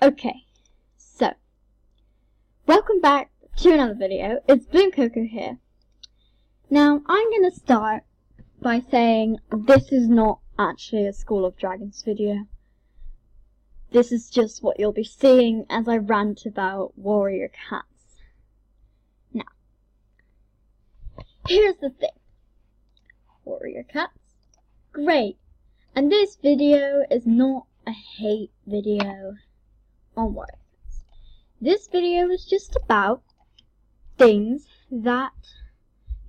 Okay, so, welcome back to another video. It's Bloom Coco here. Now, I'm going to start by saying this is not actually a School of Dragons video. This is just what you'll be seeing as I rant about warrior cats. Now, here's the thing. Warrior cats, great. And this video is not a hate video on warrior cats. This video is just about things that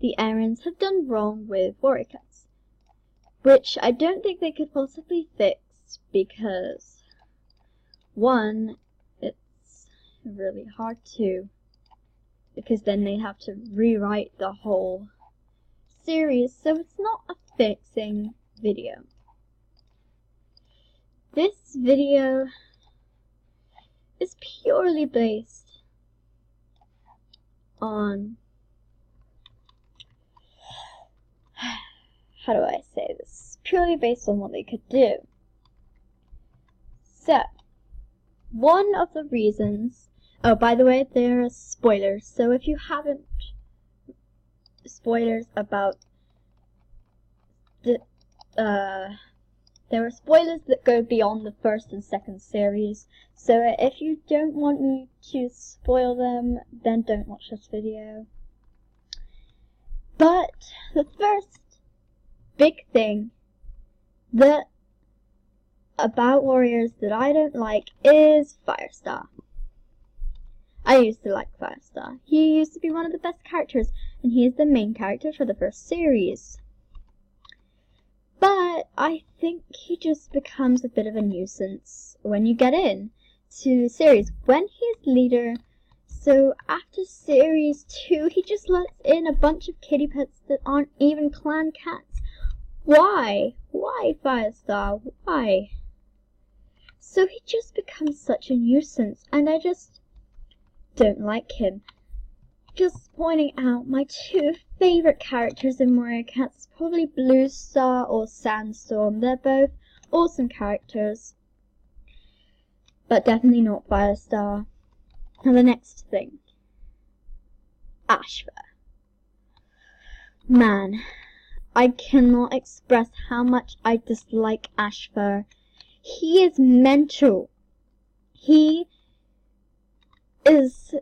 the Aarons have done wrong with warrior cats, which I don't think they could possibly fix because, one, it's really hard to, because then they'd have to rewrite the whole series, so it's not a fixing video. This video is purely based on, how do I say this? Purely based on what they could do. So, one of the reasons, oh, by the way, there are spoilers, so if you haven't, spoilers about the, there are spoilers that go beyond the first and second series, so if you don't want me to spoil them, then don't watch this video. But the first big thing about warriors that I don't like is Firestar. I used to like Firestar. He used to be one of the best characters, and he is the main character for the first series. But I think he just becomes a bit of a nuisance when you get in to the series. When he's leader, so after series 2, he just lets in a bunch of kitty pets that aren't even clan cats. Why? Why, Firestar? Why? So he just becomes such a nuisance, and I just don't like him. Just pointing out, my two favorite characters in Warrior Cats is probably Bluestar or Sandstorm. They're both awesome characters, but definitely not Firestar. Now the next thing, Ashfur. Man, I cannot express how much I dislike Ashfur. He is mental. He is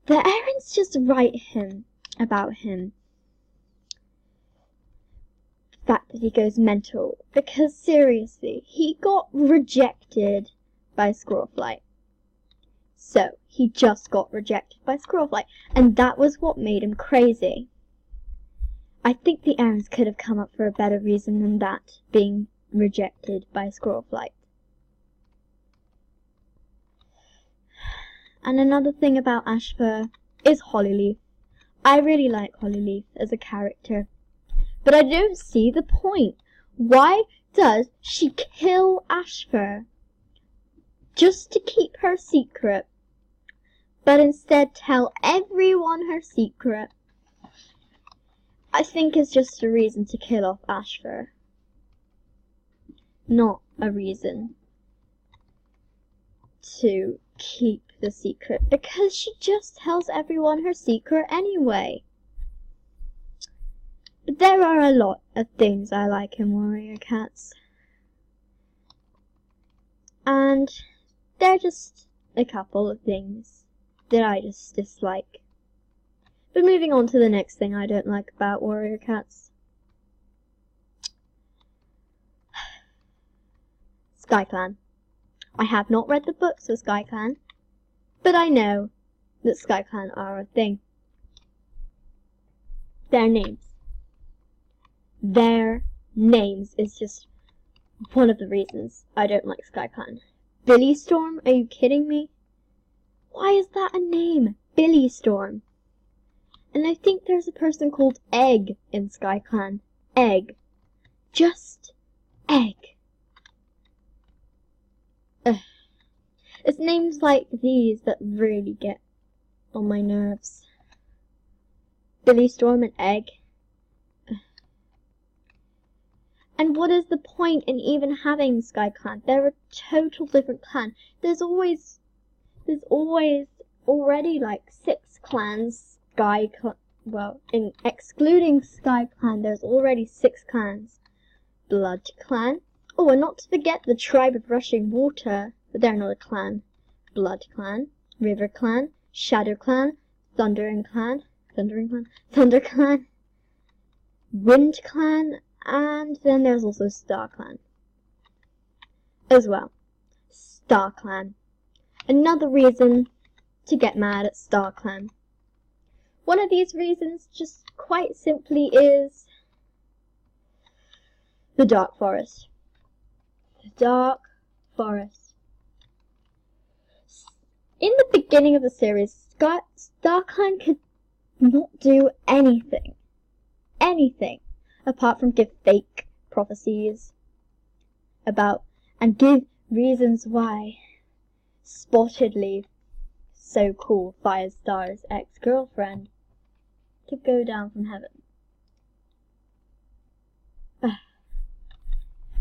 the Aarons just write about him. The fact that he goes mental. Because seriously, he got rejected by Squirrelflight. So, he just got rejected by Squirrelflight. And that was what made him crazy. I think the Aarons could have come up for a better reason than that, being rejected by Squirrelflight. And another thing about Ashfur is Hollyleaf. I really like Hollyleaf as a character, but I don't see the point. Why does she kill Ashfur just to keep her secret, but instead tell everyone her secret? I think it's just a reason to kill off Ashfur, not a reason to keep the secret, because she just tells everyone her secret anyway. But there are a lot of things I like in Warrior Cats, and there are just a couple of things that I just dislike. But moving on to the next thing I don't like about Warrior Cats. SkyClan. I have not read the books for SkyClan, but I know that SkyClan are a thing. Their names is just one of the reasons I don't like SkyClan. Billystorm? Are you kidding me? Why is that a name? Billystorm. And I think there's a person called Egg in SkyClan. Egg. Just Egg. Ugh. It's names like these that really get on my nerves. Billystorm and Egg. And what is the point in even having Sky Clan? They're a total different clan. There's always already like 6 clans. Well, in excluding Sky Clan, there's already 6 clans. Blood Clan. Oh, and not to forget the Tribe of Rushing Water, but they're not a clan. Blood Clan, River Clan, Shadow Clan, Thunder Clan, Wind Clan, and then there's also Star Clan as well. Star Clan. Another reason to get mad at Star Clan. One of these reasons just quite simply is the Dark Forest. The Dark Forest. In the beginning of the series, Star Clan could not do anything, apart from give fake prophecies about and give reasons why Spotted Leaf, so cool, Firestar's ex-girlfriend, to go down from heaven.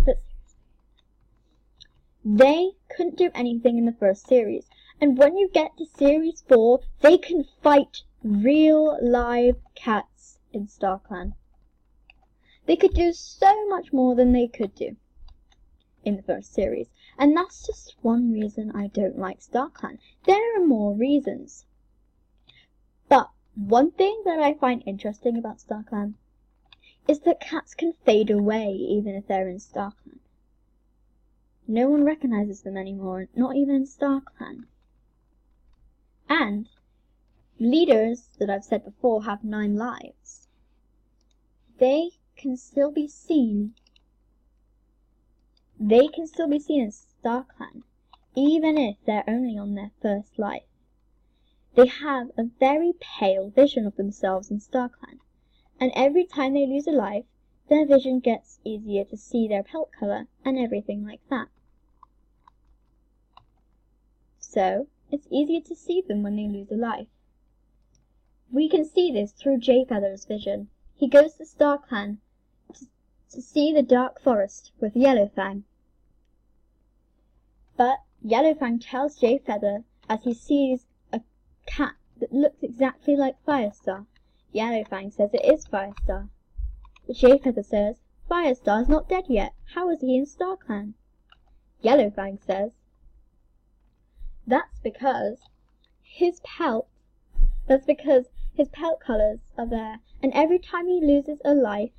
But they couldn't do anything in the first series, and when you get to series 4, they can fight real live cats in Star Clan. They could do so much more than they could do in the first series, and that's just one reason I don't like Star Clan. There are more reasons. But one thing that I find interesting about Star Clan is that cats can fade away even if they're in Star Clan. No one recognizes them anymore, not even in Star Clan. And leaders, that I've said before, have 9 lives. They can still be seen. They can still be seen in Star Clan, even if they're only on their first life. They have a very pale vision of themselves in Star Clan, and every time they lose a life, their vision gets easier to see their pelt color and everything like that. So, it's easier to see them when they lose a life. We can see this through Jayfeather's vision. He goes to Star Clan to see the Dark Forest with Yellowfang. But Yellowfang tells Jayfeather as he sees a cat that looks exactly like Firestar. Yellowfang says it is Firestar. But Jayfeather says, Firestar's not dead yet. How is he in Star Clan? Yellowfang says, that's because his pelt colors are there, and every time he loses a life,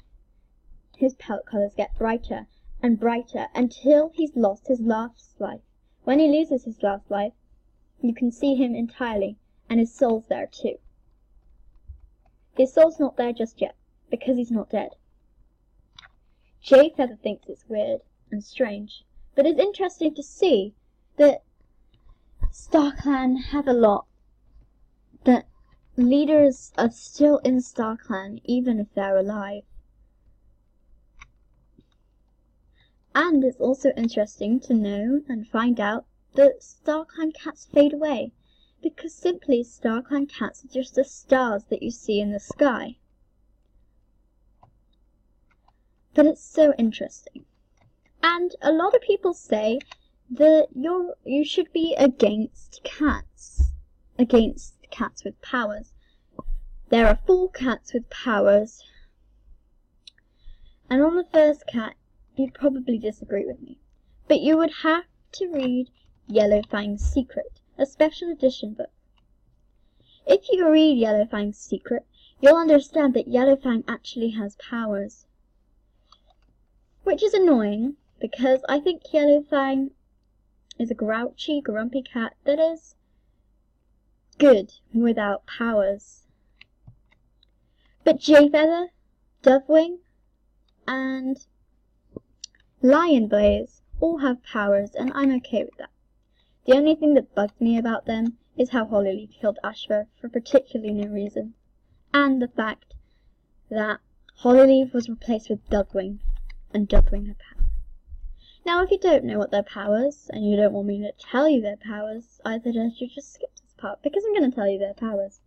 his pelt colors get brighter and brighter until he's lost his last life. When he loses his last life, you can see him entirely, and his soul's there too. His soul's not there just yet, because he's not dead. Jayfeather thinks it's weird and strange, but it's interesting to see that Star Clan have a lot, that leaders are still in Star Clan even if they're alive. And it's also interesting to know and find out that Star Clan cats fade away, because simply Star Clan cats are just the stars that you see in the sky. But it's so interesting. And a lot of people say that you should be against cats with powers. There are 4 cats with powers, and on the first cat, you'd probably disagree with me, but you would have to read Yellowfang's Secret, a special edition book. If you read Yellowfang's Secret, you'll understand that Yellowfang actually has powers, which is annoying, because I think Yellowfang is a grouchy, grumpy cat that is good without powers. But Jayfeather, Dovewing, and Lionblaze all have powers, and I'm okay with that. The only thing that bugs me about them is how Hollyleaf killed Ashfur for particularly no reason, and the fact that Hollyleaf was replaced with Dovewing, and Dovewing had power. Now, if you don't know what their powers, and you don't want me to tell you their powers, I suggest you just skip this part, because I'm going to tell you their powers.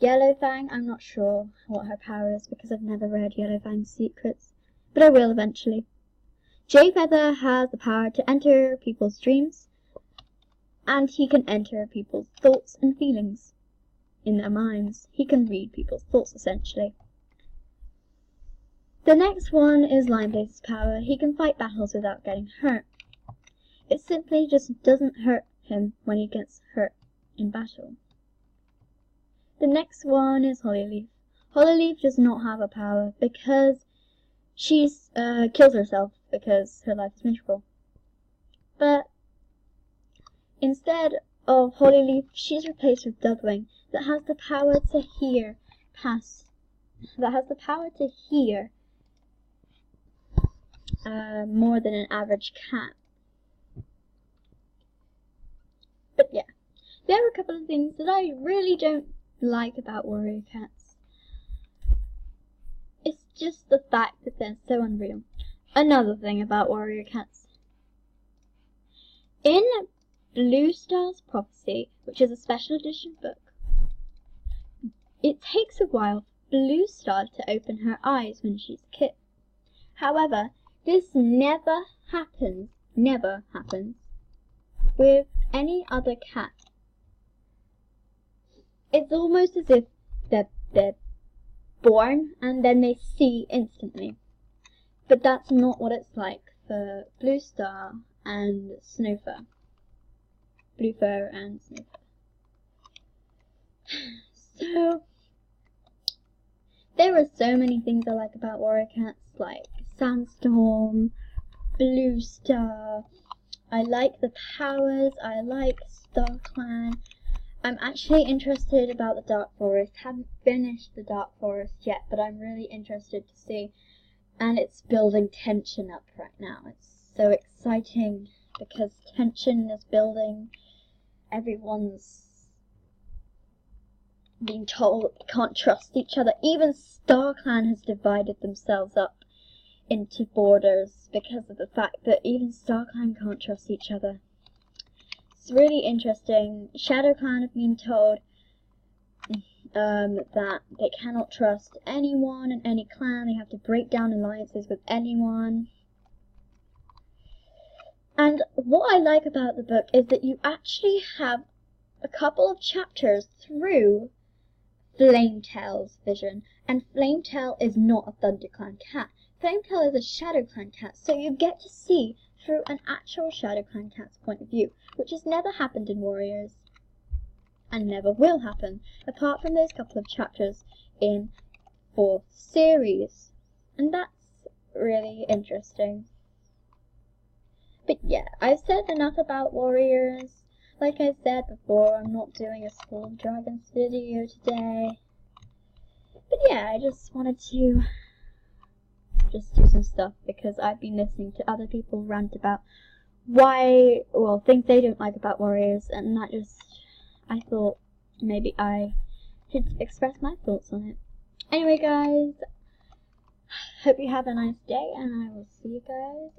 Yellowfang, I'm not sure what her power is, because I've never read Yellowfang's Secrets, but I will eventually. Jay Feather has the power to enter people's dreams, and he can enter people's thoughts and feelings in their minds. He can read people's thoughts, essentially. The next one is Lineblaze's power. He can fight battles without getting hurt. It simply just doesn't hurt him when he gets hurt in battle. The next one is Hollyleaf. Hollyleaf does not have a power because she kills herself because her life is miserable. But instead of Hollyleaf, she's replaced with Dudwing, that has the power to hear more than an average cat. But yeah, there are a couple of things that I really don't like about warrior cats. It's just the fact that they're so unreal. Another thing about warrior cats. In Blue Star's Prophecy, which is a special edition book, it takes a while for Blue Star to open her eyes when she's a kid. However, this never happens with any other cat. It's almost as if they're born and then they see instantly. But that's not what it's like for Blue Star and Snowfur. Bluefur and Snowfur. So, there are so many things I like about warrior cats, like Sandstorm, Blue Star. I like the powers, I like StarClan. I'm actually interested about the Dark Forest. Haven't finished the Dark Forest yet, but I'm really interested to see. And it's building tension up right now. It's so exciting because tension is building. Everyone's being told that they can't trust each other. Even StarClan has divided themselves up into borders because of the fact that even StarClan can't trust each other. It's really interesting. ShadowClan have been told that they cannot trust anyone in any clan. They have to break down alliances with anyone. And what I like about the book is that you actually have a couple of chapters through Flametail's vision. And Flametail is not a ThunderClan cat. Flametail is a ShadowClan cat, so you get to see through an actual ShadowClan cat's point of view, which has never happened in Warriors, and never will happen, apart from those couple of chapters in 4th series. And that's really interesting. But yeah, I've said enough about Warriors. Like I said before, I'm not doing a School of Dragons video today. But yeah, I just wanted to just do some stuff because I've been listening to other people rant about things they don't like about Warriors, and that just, I thought maybe I should express my thoughts on it. Anyway guys, hope you have a nice day, and I will see you guys